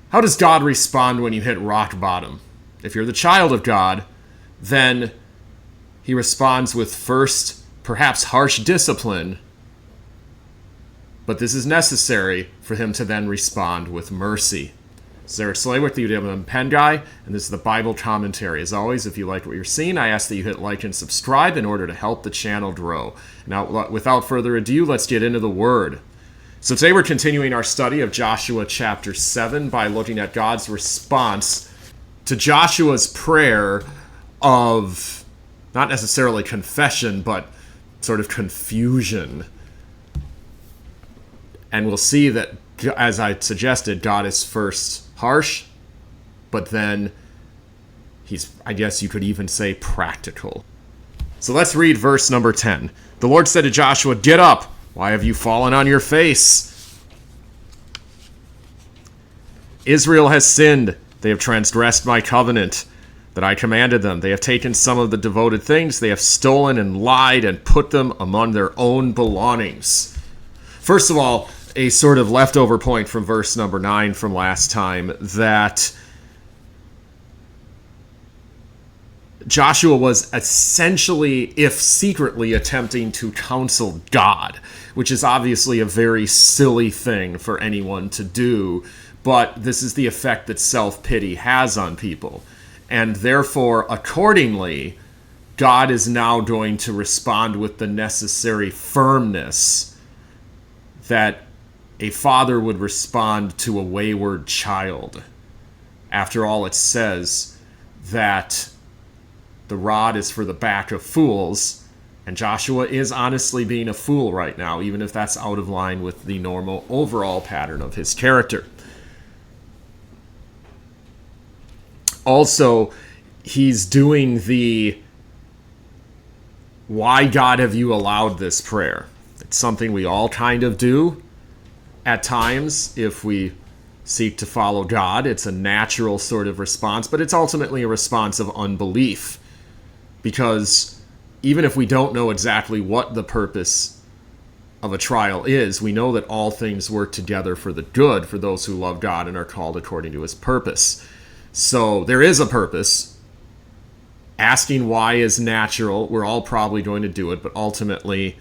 How does God respond when you hit rock bottom? If you're the child of God, then he responds with first, perhaps harsh discipline, but this is necessary for him to then respond with mercy. Sarah Slawick, the UWM Pen Guy, and this is the Bible Commentary. As always, if you like what you're seeing, I ask that you hit like and subscribe in order to help the channel grow. Now, without further ado, let's get into the Word. So today we're continuing our study of Joshua chapter 7 by looking at God's response to Joshua's prayer of not necessarily confession, but sort of confusion. And we'll see that, as I suggested, God is first harsh, but then he's, I guess you could even say, practical. So let's read verse number 10. The Lord said to Joshua, "Get up! Why have you fallen on your face? Israel has sinned. They have transgressed my covenant that I commanded them. They have taken some of the devoted things. They have stolen and lied and put them among their own belongings." First of all, a sort of leftover point from verse number 9 from last time, that Joshua was essentially, if secretly, attempting to counsel God, which is obviously a very silly thing for anyone to do, but this is the effect that self-pity has on people. And therefore, accordingly, God is now going to respond with the necessary firmness that a father would respond to a wayward child. After all, it says that the rod is for the back of fools, and Joshua is honestly being a fool right now, even if that's out of line with the normal overall pattern of his character. Also, he's doing the "why, God, have you allowed this" prayer. It's something we all kind of do at times if we seek to follow God. It's a natural sort of response, but it's ultimately a response of unbelief. Because even if we don't know exactly what the purpose of a trial is, we know that all things work together for the good for those who love God and are called according to his purpose. So there is a purpose. Asking why is natural. We're all probably going to do it, but ultimately,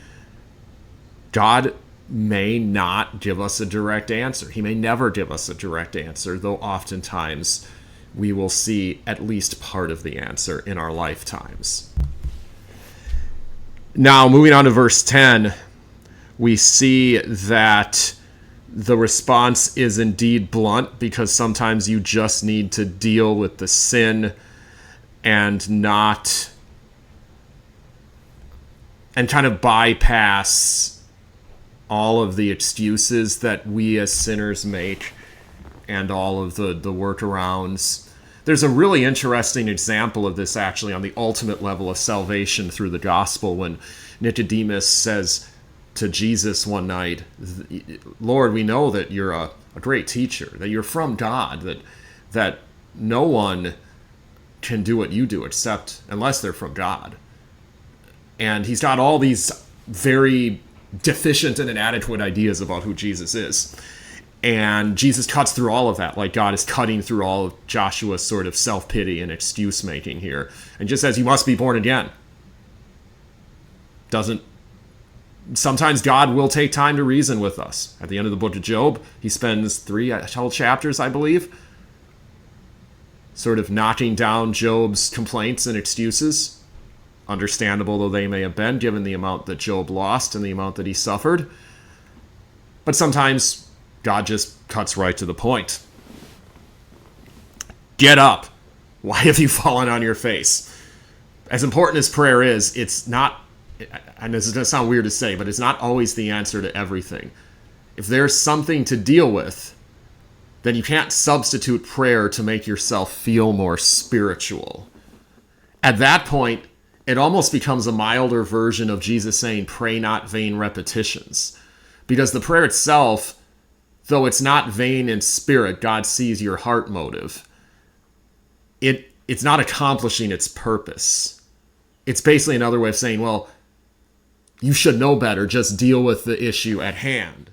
God may not give us a direct answer. He may never give us a direct answer, though oftentimes we will see at least part of the answer in our lifetimes. Now, moving on to verse 10, we see that the response is indeed blunt, because sometimes you just need to deal with the sin and kind of bypass all of the excuses that we as sinners make and all of the workarounds. There's a really interesting example of this actually on the ultimate level of salvation through the gospel, when Nicodemus says to Jesus one night, "Lord, we know that you're a great teacher, that you're from God, that no one can do what you do except unless they're from God." And he's got all these very deficient and inadequate ideas about who Jesus is. And Jesus cuts through all of that, like God is cutting through all of Joshua's sort of self-pity and excuse-making here, and just says, "You must be born again." Sometimes God will take time to reason with us. At the end of the book of Job, he spends 3 whole chapters, I believe, sort of knocking down Job's complaints and excuses, understandable though they may have been, given the amount that Job lost and the amount that he suffered. But sometimes God just cuts right to the point. "Get up. Why have you fallen on your face?" As important as prayer is, it's not, and this is going to sound weird to say, but it's not always the answer to everything. If there's something to deal with, then you can't substitute prayer to make yourself feel more spiritual. At that point, it almost becomes a milder version of Jesus saying, "Pray not vain repetitions." Because the prayer itself, though it's not vain in spirit, God sees your heart motive. It's not accomplishing its purpose. It's basically another way of saying, well, you should know better, just deal with the issue at hand.